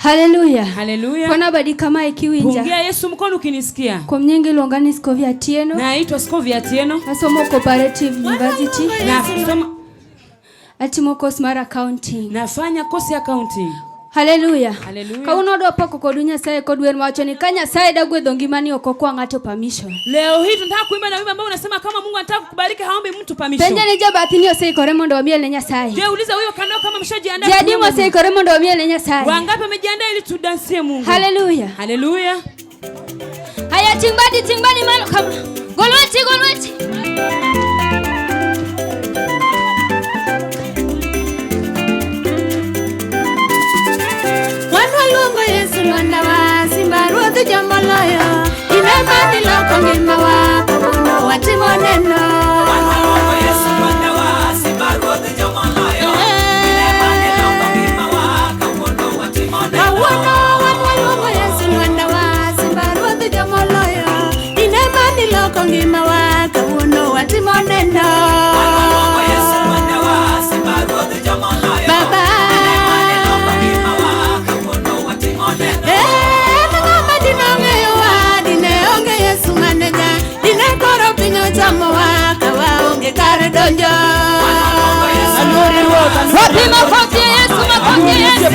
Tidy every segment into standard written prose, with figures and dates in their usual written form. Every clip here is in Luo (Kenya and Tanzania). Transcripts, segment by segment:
Haleluya. Haleluya. Kona badi kama ikiwinja. Pungia Yesu mkono ukinisikia. Kwa mnyenge Longani Scovia Atieno. Naitwa Scovia Atieno. Nasomo Cooperative University. Nasoma Atimo Cosmara County. Nafanya course ya accounting. Haleluya. Haleluya. Kauno do pako kodunya sae kodwen wacho ni kanya sae dagwe dhongimani okokwa ngato permission. Leo hii tunataka kuimba na wimbo ambao unasema kama Mungu anataka kukubariki haombi mtu permission. Penja ni jaba atinio sae koremo ndo wamia lenya sae. Je, uliza huyo kando kama mshajiandaa. Jadimo sae koremo ndo wamia lenya sae. Wangapi wamejiandaa ili tudansie Mungu? Haleluya. Haleluya. Haya timbadi malo kama. Golweti. Yesu Lwanda wa Simba Ruoth Jomoloyo Imemani loko ngima wako Muno watimo neno Yesu Lwanda wa Simba Ruoth Jomoloyo Imemani loko ngima wako Muno watimo neno Yesu Lwanda wa Simba Ruoth Jomoloyo Imemani loko ngima wako Muno watimo neno Yesu Lwanda wa Simba Ruoth Jomoloyo Baba donjo Wapi makofi ya Yesu, makofi ya Yesu.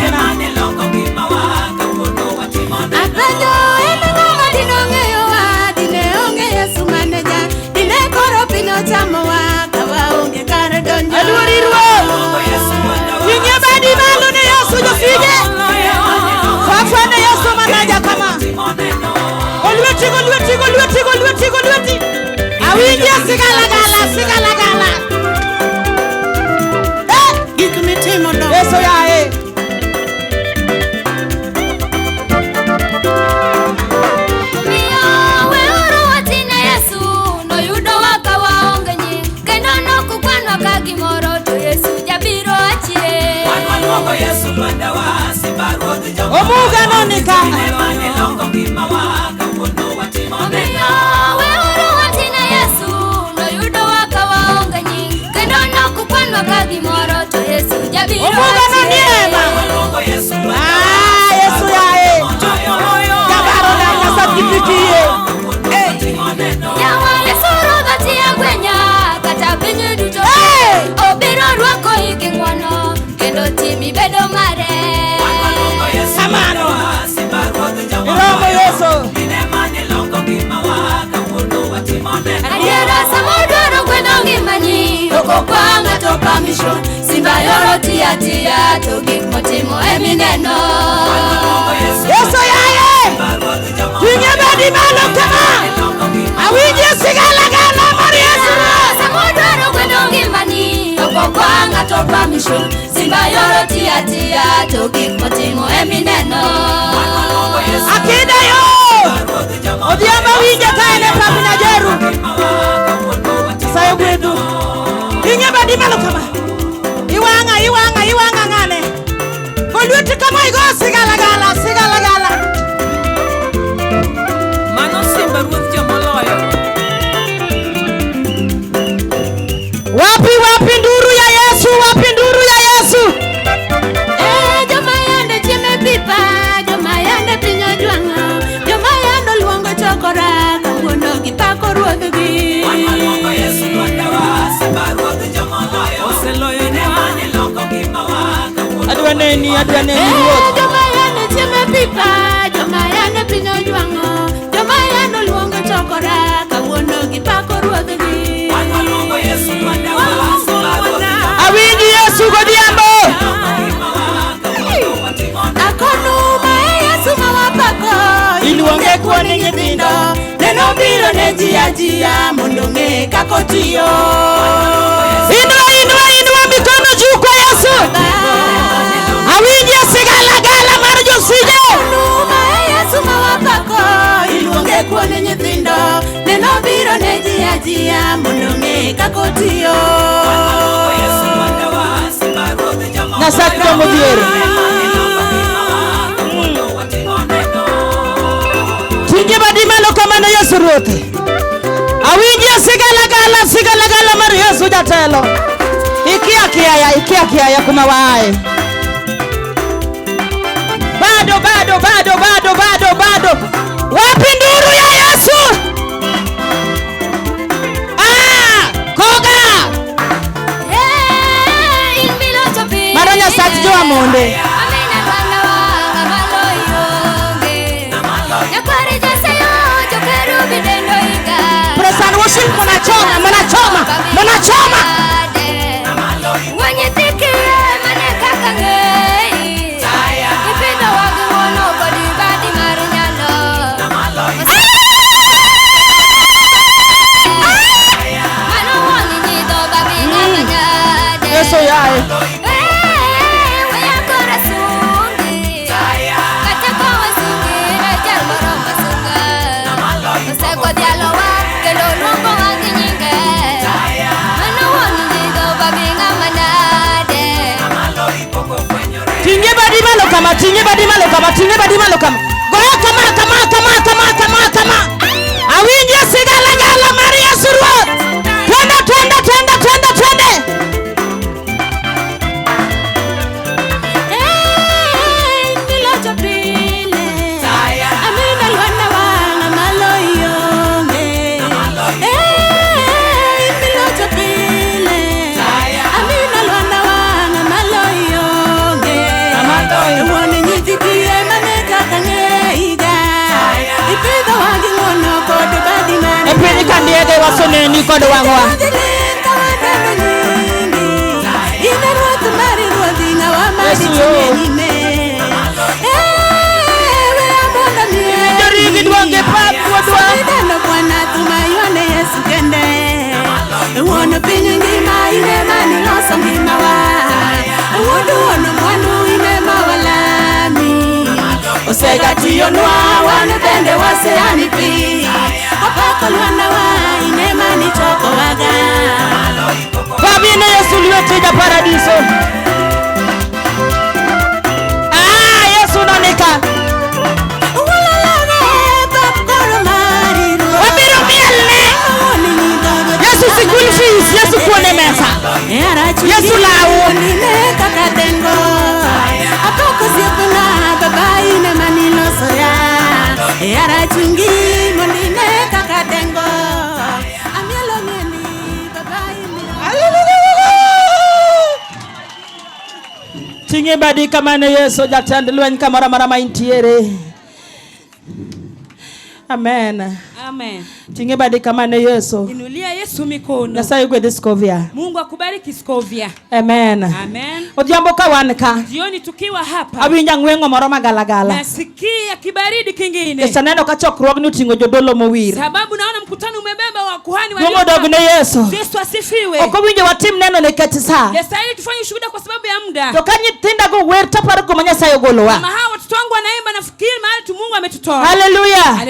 Akanyo elengoma dinongeyo wa dineonge Yesu maneja dine koro pino chamo wa kawaonge kare donjo Winye badi malu ne Yesu jofije Fafane Yesu maneja kama Olweti Awinye sigalagala Gikumitimo no Yesu yae Miyo weuru watina Yesu no yudo waka waongenye Kendo no kukwanwa kagimoro to Yesu jabiro achie Wanwa Yesu Lwanda wa Simba Ruoth Jomoloyo Omuga nonika Imemani longo ngima waka Muno watimo neno Kagimoro to Yesu jabiro Yesu yae Jabaro na nasabitikie Yawa Yesu rodhati ya gwenya Kata penye duto Obiro ruako hiki ngwano Kendo timi bedo mare Samano Iromo Yesu Adiera samodoro kwendo ngimani Oko kwa ngato permission Simba yoro tia Togik motimo emineno Yesu yae Winye badi malo kama Awinye sigalagala mari Yesu Samodoro kwendo ngimani Oko kwa ngato permission Simba yoro tia Togik motimo emineno Akida yo Odiama winye kaene papina jeru Sayo gwedu Winye badi malo kama Iwanga ngane Golweti kama igo sigalagala Mano Simba Ruoth Jomoloyo. Wapi nduru ya Yesu Joma yande chime pipa Joma yande pinyo juanga Joma yando luongo chokora Kamuono gipako ruodh gi Yesu Lwanda wa Simba Ruoth Jomoloyo Oseloyo ne Imemani longo ngima waka Muno Adwaneni Ruoth Joma yande chime pipa Joma yande pinyo juanga Joma yando luongo chokora Kamuono gipako ruodh gi Yesu Lwanda wa Simba Ruoth Awinji Yesu godiambo Akonu mae Yesu mawapako Iluonge kuone nyithindo Neno biro ne jia Mondo ng'e kakotiyo Inua mikono juu kwa Yesu Awinji sigalagala mar josije Akonu mae Yesu mawapako Iluonge kuone nyithindo Neno biro ne jia Mondo ng'e kakotiyo Yesu Lwanda wa Simba Ruoth Jomoloyo Nasakto modhiero Tinge badi malo kamano Yesu Ruoth Awinji sigalagala mar Yesu jatelo Ikia kiaya kuma wae Bado Wapi nduru ya Yesu? Koga. Maronya sati jo amonde. Presan worship mnachoma. Yesu yae. Tinye badi malo kama. Goya kama. Awinje sigala Maria Surwa. Twende. Kandiege wasone ni kodo wangwa. Yesu yo. Jari gidwange papwa. Bwana tumayone Yesu kende. Wono pinyu ngima ine mani loso ngima wa. Wono mwanu ine mawalami. Osega tiyonwa wanu tende wase anipi. Apakolwana wa ine mani choko waga. Kabine Yesu liweteja paradiso. Yesu nanika. Wabiro miele. Yesu sikuli fees. Yesu kuone mesa. Yesu lau. Apoko siapuna baba ine mani loso ya. Yara chungi monine kakadengo. Amielo nini baba ine. Tinge badi kamane Yesu jatandilwen kamara maintiere. Amen. Tinge badi kamane Yesu. Inulia Yesu mikono. Nyasaye gwedhe Scovia. Mungu akubariki Scovia. Amen. Odhiambo kawanka. Jioni tukiwa hapa. Awinja ngwengo moro magalagala. Nasikia kibaridi kingine. Esaneno kachokruogni utingo jodolo mowir. Sababu naona mkutano umebeba wakuhani wa Mungu dogne Yesu. Yesu asifiwe. Okowinje watim neno nekech saa. Yestahili tufanye ushuhuda kwa sababu ya muda. To kanyithinda go wer taparo kuma Nyasaye ogolowa. Kama hawa watoto wangu wanaimba nafikiri mahali tu Mungu ametutoa. Hallelujah.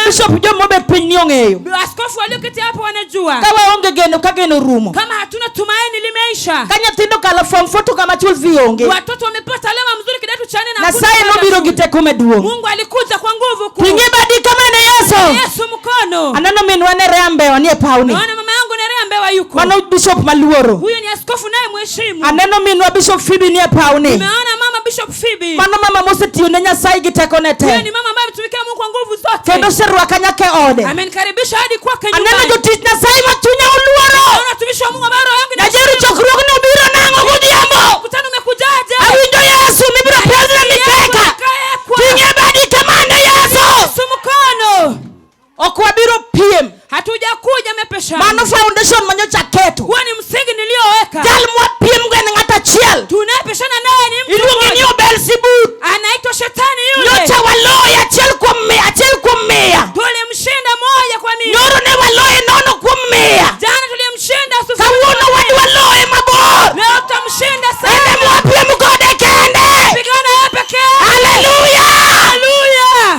Bishop Jomo bet piny ni ong'eyo. Askofu walioketi hapo wanajua. Kawa onge geno kageno rumo. Kama hatuna tumaini limeisha. Kanyathindo kala form 4 kama chul vionge. Watoto wamepata alama mzuri kidato cha 4 na Nyasaye nobiro giteko meduong. Mungu alikuja kwa nguvu kuu. Tinge badi kama ne Yesu. Yesu mkono. Anano minwa ne rembe wani pauni. Naona mama yangu ne rembe wa yuko. Mano Bishop Maluoro. Huyo ni askofu naye mheshimu. Anano minwa Bishop Phoebe ni pauni. Nimeona mama Bishop Phoebe. Mano mama mosetiyo ne Nyasaye giteko ne te. Huyo ni mama ambaye mtumikia Mungu kwa nguvu zote. Kendo serwa kanyake ode. Amenikaribisha hadi kwake nyumbani. Aneno jotich Nyasaye machunya uluoro. Naona tumishi wa Mungu ambaye roho yangu Najeru chokruogno biro nango godhiambo. Mkutano umekujaje? Awinjo Yesu mibiro pezna mikeka. Tinge badi kamane Yesu. Yesu mkono. Okwabiro piem. Hatujakuja mepesha. Mano foundation manyocha keto. Huo ni msingi nilioweka. Jal mwa piem gwen ngata chiel. Tunapeshana naye ni mtu Ilungi mmoja. niyo Beelzebub. Anaitwa shetani yule. Nyocha waloya chiel kuom mia. Tulimshinda moja kwa mia. Nyoro ne waloye nono kuom mia. Jana tulimshinda sufuri. Kawuono wadi waloye mabor. Leo tutamshinda sana. Ene mwa piem gode kende. Pigana yeye pekee. Hallelujah. Hallelujah.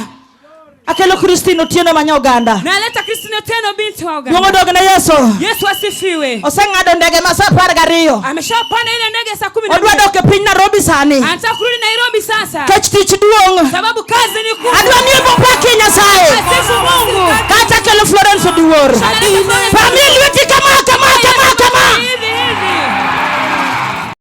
Akelo Kristino tieno manyoganda. Naleta Kristino tena binti wa Uganda. Mungu dogne Yesu. Yesu asifiwe. Oseng'ado ndege masaa 12. Ameshapanda ile ndege saa 12. Odwa doke piny Nairobi sani. Anataka kurudi Nairobi sasa. Kech tich duong'. Sababu kazi ni kubwa. Adwa ni bopa Kenya Nyasaye. Asifu Mungu. Kata kelo Florence Odiwuor.